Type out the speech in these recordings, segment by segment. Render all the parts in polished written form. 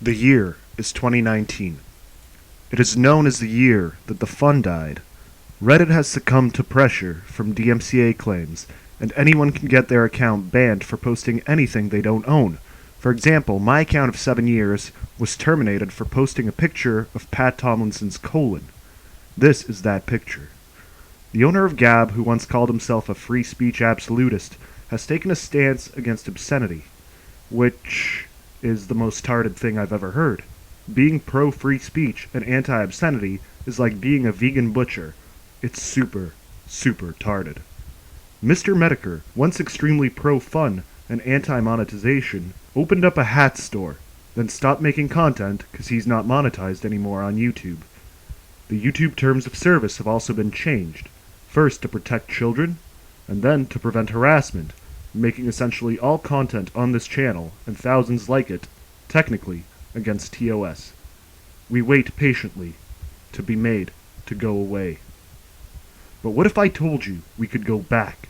The year is 2019. It is known as the year that the fun died. Reddit has succumbed to pressure from DMCA claims, and anyone can get their account banned for posting anything they don't own. For example, my account of 7 years was terminated for posting a picture of Pat Tomlinson's colon. This is that picture. The owner of Gab, who once called himself a free speech absolutist, has taken a stance against obscenity, which is the most tarded thing I've ever heard. Being pro-free speech and anti-obscenity is like being a vegan butcher. It's super, super tarded. Mr. Medicare, once extremely pro-fun and anti-monetization, opened up a hat store, then stopped making content because he's not monetized anymore on YouTube. The YouTube terms of service have also been changed, first to protect children, and then to prevent harassment, making essentially all content on this channel, and thousands like it, technically, against TOS. We wait patiently to be made to go away. But what if I told you we could go back?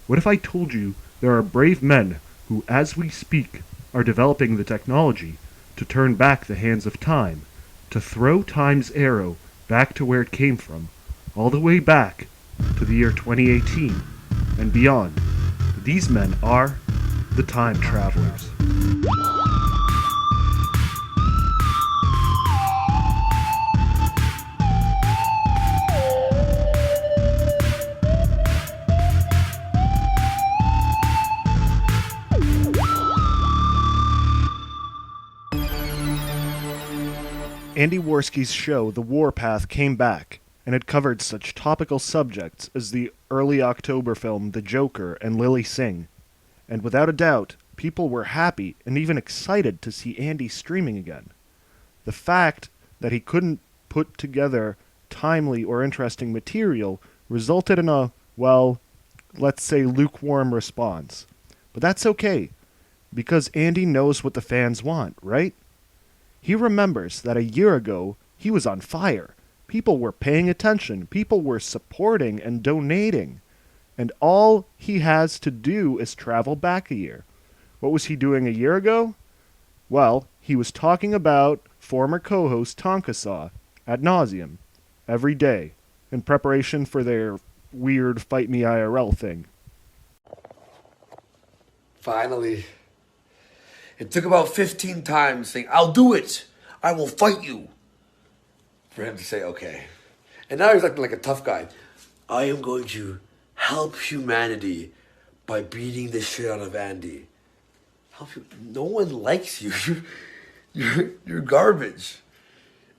What if I told you there are brave men who, as we speak, are developing the technology to turn back the hands of time, to throw time's arrow back to where it came from, all the way back to the year 2018 and beyond? These men are the Time Travelers. Andy Warski's show, The Warpath, came back, and it covered such topical subjects as the early October film The Joker and Lily Singh. And without a doubt, people were happy and even excited to see Andy streaming again. The fact that he couldn't put together timely or interesting material resulted in a, well, let's say lukewarm response. But that's okay, because Andy knows what the fans want, right? He remembers that a year ago, he was on fire. People were paying attention. People were supporting and donating. And all he has to do is travel back a year. What was he doing a year ago? Well, he was talking about former co-host TonkaSaw ad nauseum every day in preparation for their weird Fight Me IRL thing. Finally. It took about 15 times saying, "I'll do it. I will fight you," for him to say, okay. And now he's acting like a tough guy. I am going to help humanity by beating the shit out of Andy. Help you? No one likes you. You're garbage.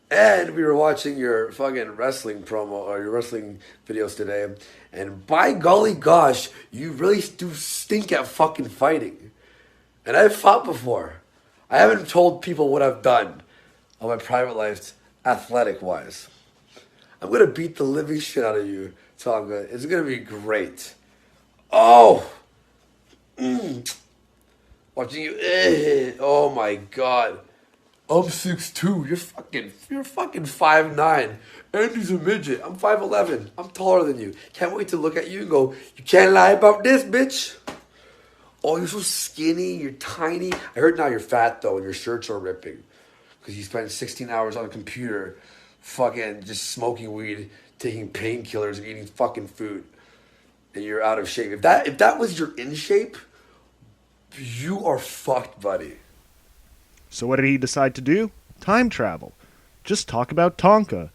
And we were watching your fucking wrestling promo or your wrestling videos today. And by golly gosh, you really do stink at fucking fighting. And I've fought before. I haven't told people what I've done on my private life, athletic-wise. I'm going to beat the living shit out of you, Tonga. It's going to be great. Oh! Watching you. Oh my god. I'm 6'2". You're fucking 5'9". Andy's a midget. I'm 5'11". I'm taller than you. Can't wait to look at you and go, you can't lie about this, bitch. Oh, you're so skinny, you're tiny. I heard now you're fat, though, and your shirts are ripping. Because you spend 16 hours on a computer fucking just smoking weed, taking painkillers, and eating fucking food. And you're out of shape. If that was your in shape, you are fucked, buddy. So what did he decide to do? Time travel. Just talk about Tonka.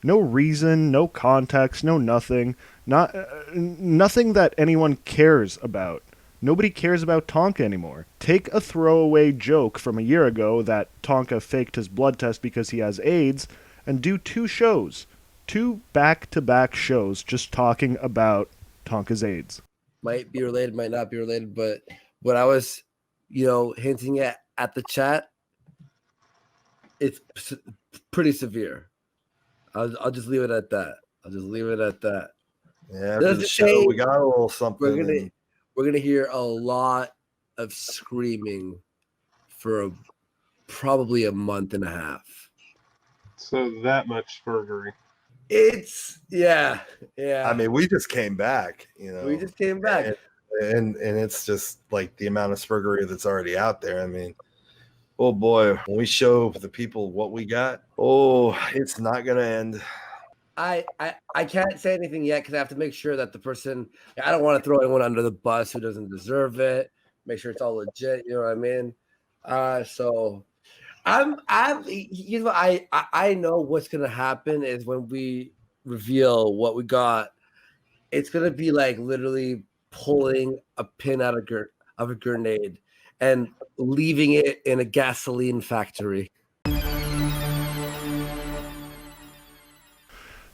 No reason, no context, no nothing. Nothing that anyone cares about. Nobody cares about Tonka anymore. Take a throwaway joke from a year ago that Tonka faked his blood test because he has AIDS, and do 2 shows. 2 back-to-back shows just talking about Tonka's AIDS. Might be related, might not be related, but what I was, hinting at the chat, it's pretty severe. I'll just leave it at that. Yeah, after the show, we got a little something. We're gonna hear a lot of screaming for probably a month and a half. So that much spurgery. It's yeah. I mean, we just came back, We just came back, and it's just like the amount of spurgery that's already out there. I mean, Oh boy, when we show the people what we got, oh, it's not gonna end. I can't say anything yet because I have to make sure that the person. I don't want to throw anyone under the bus who doesn't deserve it. Make sure it's all legit. You know what I mean? So you know, I know what's gonna happen is when we reveal what we got. It's gonna be like literally pulling a pin out of a grenade and leaving it in a gasoline factory.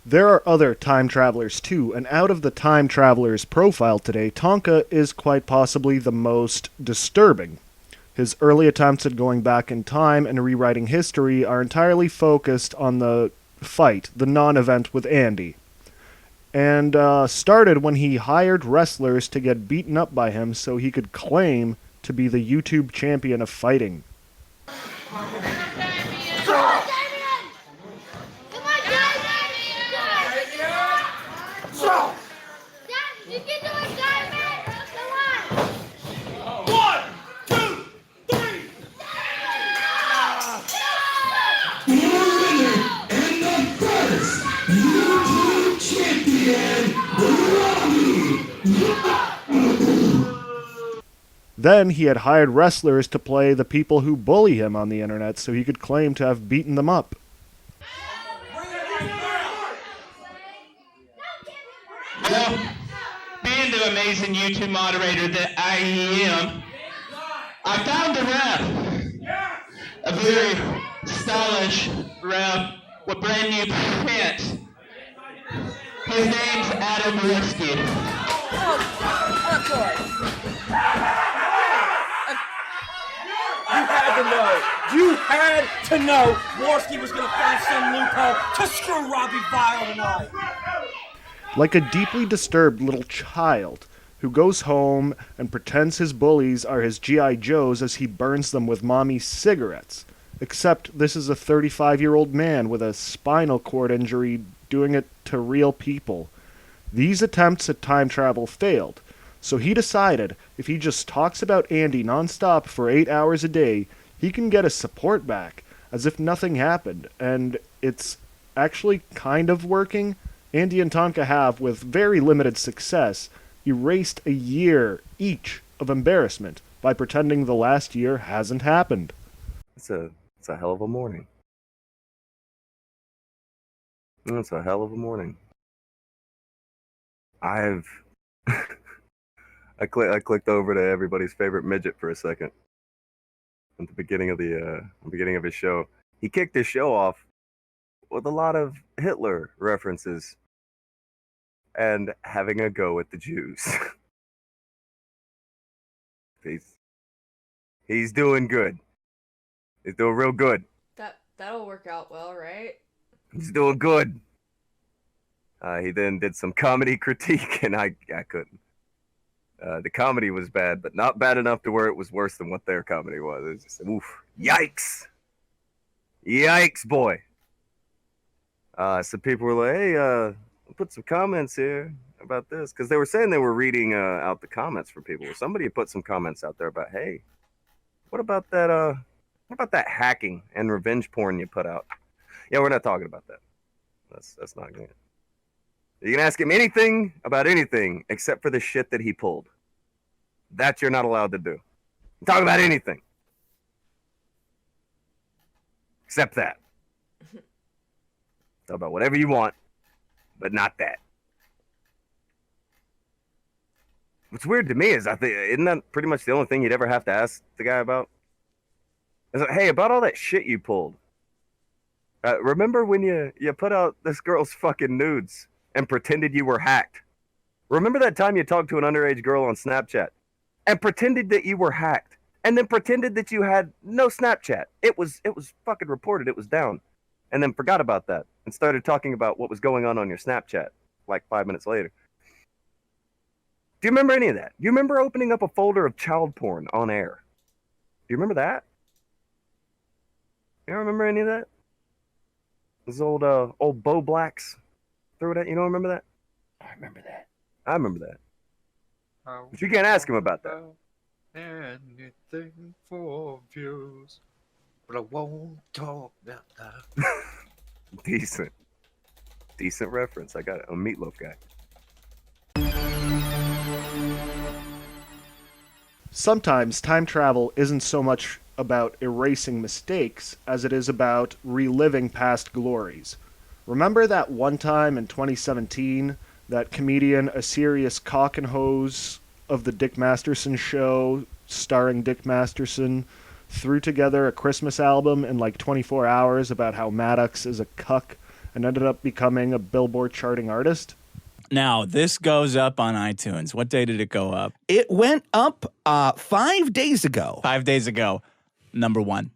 There are other time travelers too, and out of the time travelers profile today, Tonka is quite possibly the most disturbing. His early attempts at going back in time and rewriting history are entirely focused on the fight, the non-event with Andy. And started when he hired wrestlers to get beaten up by him so he could claim to be the YouTube champion of fighting. Then he had hired wrestlers to play the people who bully him on the internet so he could claim to have beaten them up. Well, being the amazing YouTube moderator that I am, I found a rep. A very stylish rep with brand new pants. His name's Adam Warski. You had to know Warski was going to find some loophole to screw Robbie Vile tonight. Like a deeply disturbed little child who goes home and pretends his bullies are his G.I. Joes as he burns them with mommy's cigarettes. Except this is a 35-year-old man with a spinal cord injury doing it to real people. These attempts at time travel failed, so he decided if he just talks about Andy nonstop for 8 hours a day, he can get his support back, as if nothing happened, and it's actually kind of working. Andy and Tonka have, with very limited success, erased a year each of embarrassment by pretending the last year hasn't happened. It's a hell of a morning. It's a hell of a morning. I clicked over to everybody's favorite midget for a second at the beginning of his show. He kicked his show off with a lot of Hitler references and having a go at the Jews. He's doing good. He's doing real good. That'll work out well, right? He's doing good. He then did some comedy critique, and I couldn't. The comedy was bad, but not bad enough to where it was worse than what their comedy was. It was just, oof, yikes. Yikes, boy. Some people were like, hey, put some comments here about this, because they were saying they were reading out the comments from people. Somebody had put some comments out there about, hey, what about that hacking and revenge porn you put out? Yeah, we're not talking about that. That's not good. You can ask him anything about anything except for the shit that he pulled. That you're not allowed to do. Talk about anything. Except that. Talk about whatever you want, but not that. What's weird to me is isn't that pretty much the only thing you'd ever have to ask the guy about? Is like, hey, about all that shit you pulled. Remember when you put out this girl's fucking nudes and pretended you were hacked? Remember that time you talked to an underage girl on Snapchat and pretended that you were hacked and then pretended that you had no Snapchat? It was fucking reported. It was down. And then forgot about that and started talking about what was going on your Snapchat like 5 minutes later. Do you remember any of that? Do you remember opening up a folder of child porn on air? Do you remember that? You don't remember any of that? Those old Bo Blacks threw it at. You don't remember that? I remember that. I remember that. But you can't ask him about that. Anything for views. but I won't talk about that. Decent reference. I got it. I'm a Meatloaf guy. Sometimes time travel isn't so much about erasing mistakes as it is about reliving past glories. Remember that one time in 2017 that comedian A Serious Cock and Hose of the Dick Masterson Show, starring Dick Masterson, threw together a Christmas album in like 24 hours about how Maddox is a cuck and ended up becoming a Billboard charting artist? Now, this goes up on iTunes. What day did it go up? It went up 5 days ago. 5 days ago. Number one.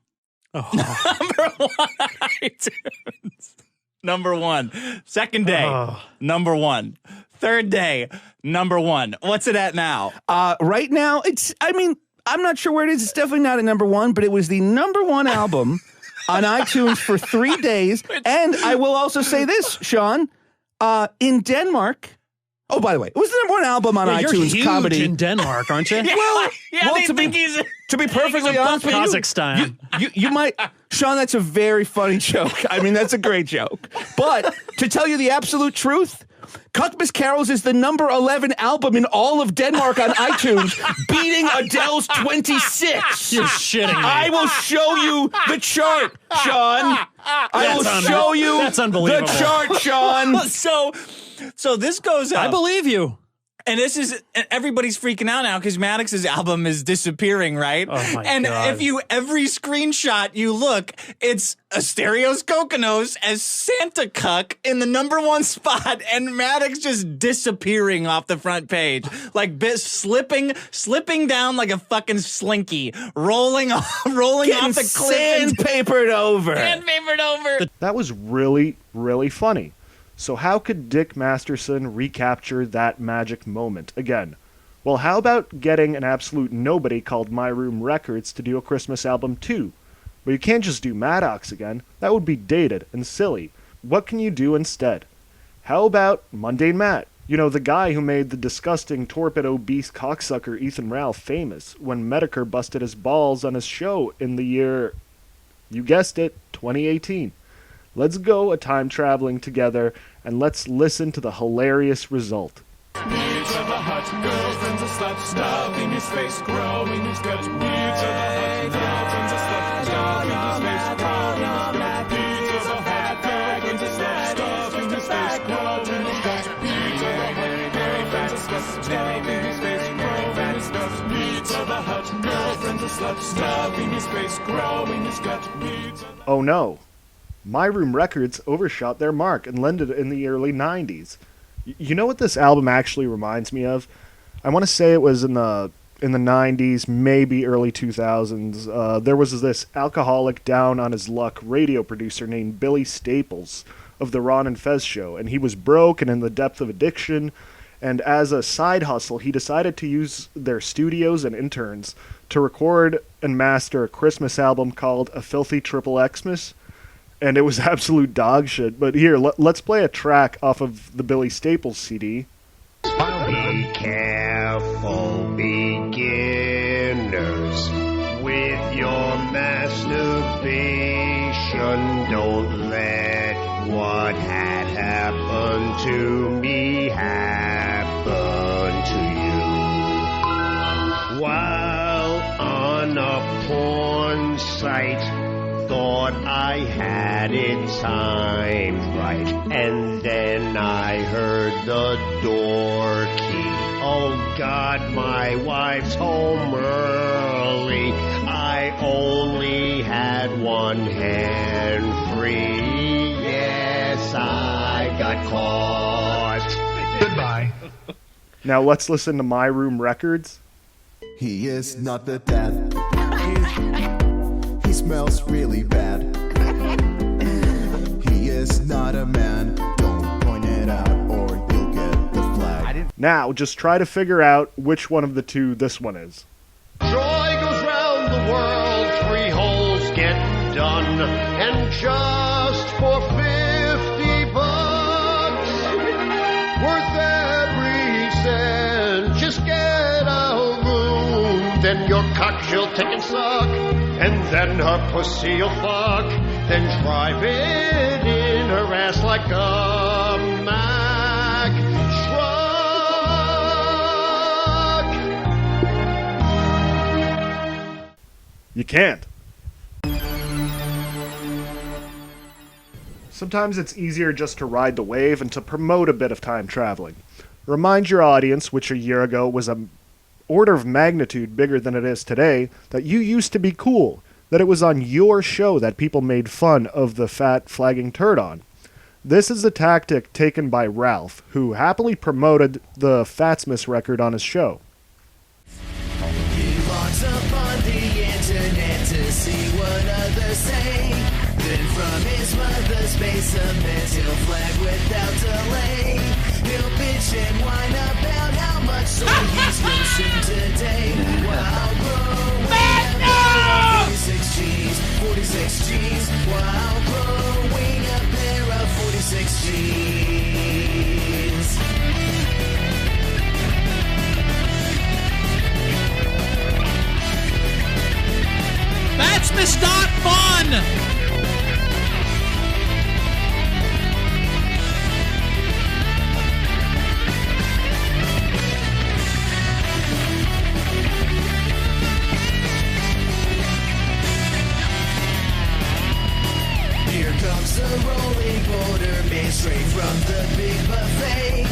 Oh. Number one on iTunes. Number one. Second day. Number one. Third day. Number one. What's it at now? Right now, I'm not sure where it is. It's definitely not at number one, but it was the number one album on iTunes for 3 days. And I will also say this, Sean. In Denmark. Oh, by the way, it was the number one album on iTunes. You're huge comedy in Denmark, aren't you? To be perfectly honest with you, Kazakhstan. You might, Sean. That's a very funny joke. I mean, that's a great joke. But to tell you the absolute truth, Cuckmas Carols is the number 11 album in all of Denmark on iTunes, beating Adele's 26. You're shitting me. I will show you the chart, Sean. I will show you That's unbelievable. the chart, Sean. So this goes up. I believe you. And everybody's freaking out now because Maddox's album is disappearing, right? Oh my and God. every screenshot you look, it's Asterios Kokkinos as Santa Cuck in the number one spot, and Maddox just disappearing off the front page, like slipping down like a fucking slinky, rolling off the cliff, Sandpapered over. That was really, really funny. So how could Dick Masterson recapture that magic moment again? Well, how about getting an absolute nobody called My Room Records to do a Christmas album too? But you can't just do Maddox again. That would be dated and silly. What can you do instead? How about Mundane Matt? You know, the guy who made the disgusting, torpid, obese cocksucker Ethan Ralph famous when Medicare busted his balls on his show in the year, you guessed it, 2018. Let's go time-traveling together, and let's listen to the hilarious result. Oh no. My Room Records overshot their mark and landed in the early 90s. You know what this album actually reminds me of? I want to say it was in the 90s, maybe early 2000s. There was this alcoholic, down on his luck radio producer named Billy Staples of the Ron and Fez show, and he was broke and in the depth of addiction, and as a side hustle, he decided to use their studios and interns to record and master a Christmas album called A Filthy Triple Xmas. And it was absolute dog shit. But here, let's play a track off of the Billy Staples CD. Be careful, beginners, with your masturbation. Don't let what had happened to me happen to you. While on a porn site, thought I had it timed right, and then I heard the door key. Oh God, my wife's home early. I only had one hand free. Yes, I got caught. Goodbye. Now let's listen to My Room Records. He is not the dad. He smells really bad. He is not a man. Don't point it out or you'll get the flag. Now, just try to figure out which one of the two this one is. Joy goes round the world, 3 holes get done, and just for $50, worth every cent, just get a room, then your cock shall take and suck. and then her pussy'll fuck, then drive it in her ass like a Mack truck. You can't. Sometimes it's easier just to ride the wave and to promote a bit of time traveling. Remind your audience, which a year ago was an order of magnitude bigger than it is today, that you used to be cool, that it was on your show that people made fun of the fat flagging turd on. This is a tactic taken by Ralph, who happily promoted the Fatsmas record on his show. He logs up on the internet to see what others say. Then from his mother's basement he'll flag without delay. He'll bitch and whine about how much so he's consumed today. While growing a 46 G's, 46 G's. While growing a pair of 46 G's. Fatsmas not fun! Here comes the rolling border man straight from the big buffet.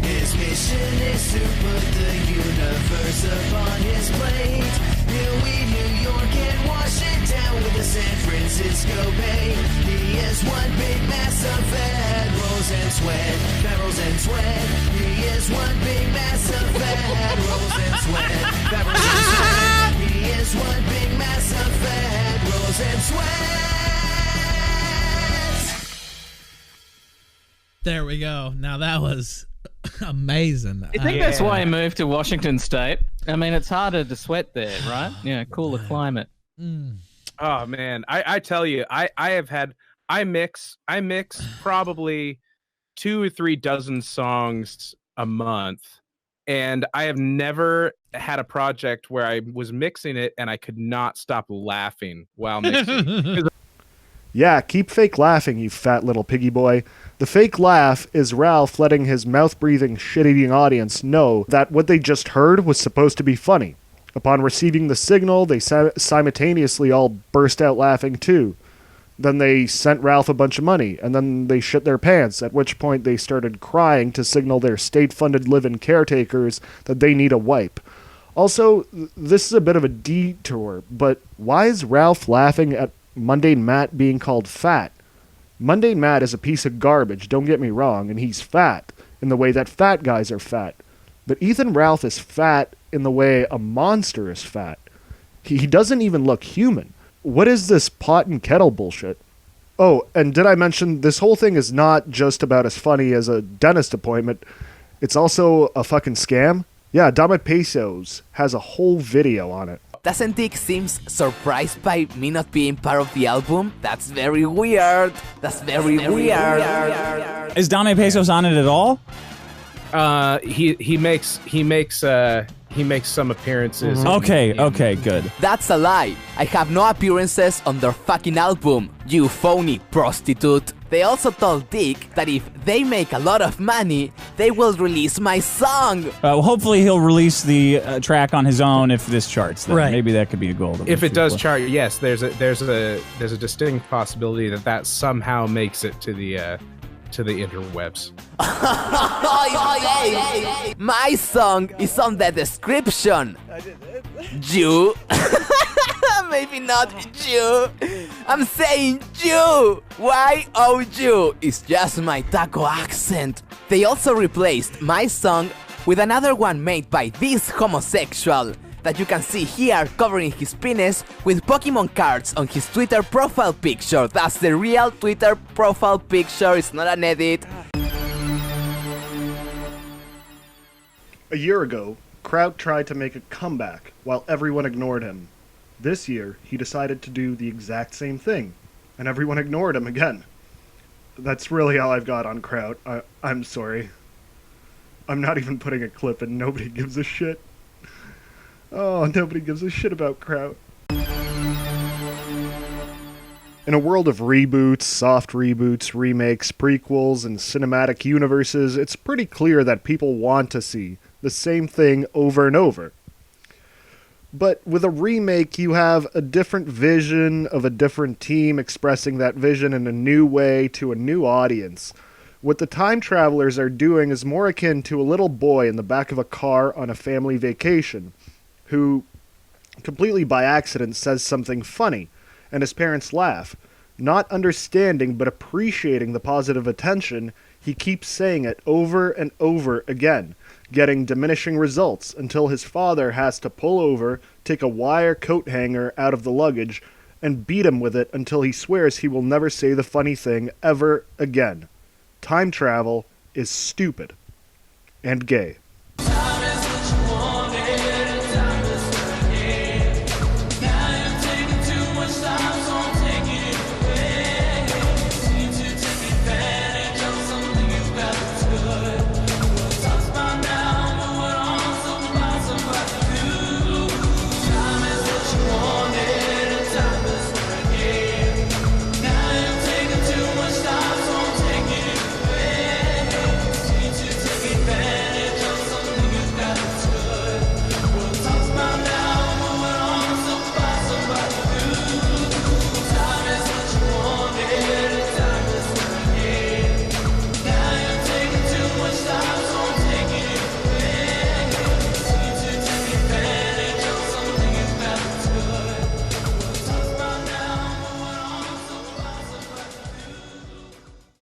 His mission is to put the universe upon his plate. He'll weed New York and wash it down with the San Francisco Bay. He is one big mass of fat rolls and sweat, fat rolls and sweat. He is one big mass of fat rolls and sweat, fat rolls and sweat. He is one big mass of fat rolls and sweat. There we go. Now that was amazing. I think that's why he moved to Washington State. I mean, it's harder to sweat there, right? Yeah, cooler climate. Oh man, I tell you, I mix probably 2 or 3 dozen songs a month, and I have never had a project where I was mixing it and I could not stop laughing while mixing. Yeah, keep fake laughing, you fat little piggy boy. The fake laugh is Ralph letting his mouth-breathing, shit-eating audience know that what they just heard was supposed to be funny. Upon receiving the signal, they simultaneously all burst out laughing too. Then they sent Ralph a bunch of money, and then they shit their pants, at which point they started crying to signal their state-funded live-in caretakers that they need a wipe. Also, this is a bit of a detour, but why is Ralph laughing at Mundane Matt being called fat? Mundane Matt is a piece of garbage, don't get me wrong, and he's fat in the way that fat guys are fat. But Ethan Ralph is fat in the way a monster is fat. He doesn't even look human. What is this pot and kettle bullshit? Oh, and did I mention this whole thing is not just about as funny as a dentist appointment. It's also a fucking scam. Yeah, Dame Pesos has a whole video on it. Doesn't Dick seems surprised by me not being part of the album? That's very weird. That's very weird. Is Dame Pesos on it at all? He makes some appearances. Okay, good. That's a lie. I have no appearances on their fucking album, you phony prostitute. They also told Dick that if they make a lot of money, they will release my song. Well, hopefully he'll release the track on his own if this charts. Then. Right. Maybe that could be a goal. If it does chart, yes, there's a distinct possibility that somehow makes it to the interwebs. My song is on the description. Jew. Maybe not Jew. I'm saying Jew. Why oh Jew? It's just my taco accent. They also replaced my song with another one made by this homosexual that you can see here covering his penis with Pokemon cards on his Twitter profile picture. That's the real Twitter profile picture, it's not an edit. A year ago, Kraut tried to make a comeback while everyone ignored him. This year, he decided to do the exact same thing, and everyone ignored him again. That's really all I've got on Kraut. I'm sorry. I'm not even putting a clip and nobody gives a shit. Oh, nobody gives a shit about Kraut. In a world of reboots, soft reboots, remakes, prequels, and cinematic universes, it's pretty clear that people want to see the same thing over and over. But with a remake, you have a different vision of a different team expressing that vision in a new way to a new audience. What the time travelers are doing is more akin to a little boy in the back of a car on a family vacation, who, completely by accident, says something funny, and his parents laugh. Not understanding but appreciating the positive attention, he keeps saying it over and over again, getting diminishing results until his father has to pull over, take a wire coat hanger out of the luggage, and beat him with it until he swears he will never say the funny thing ever again. Time travel is stupid. And gay.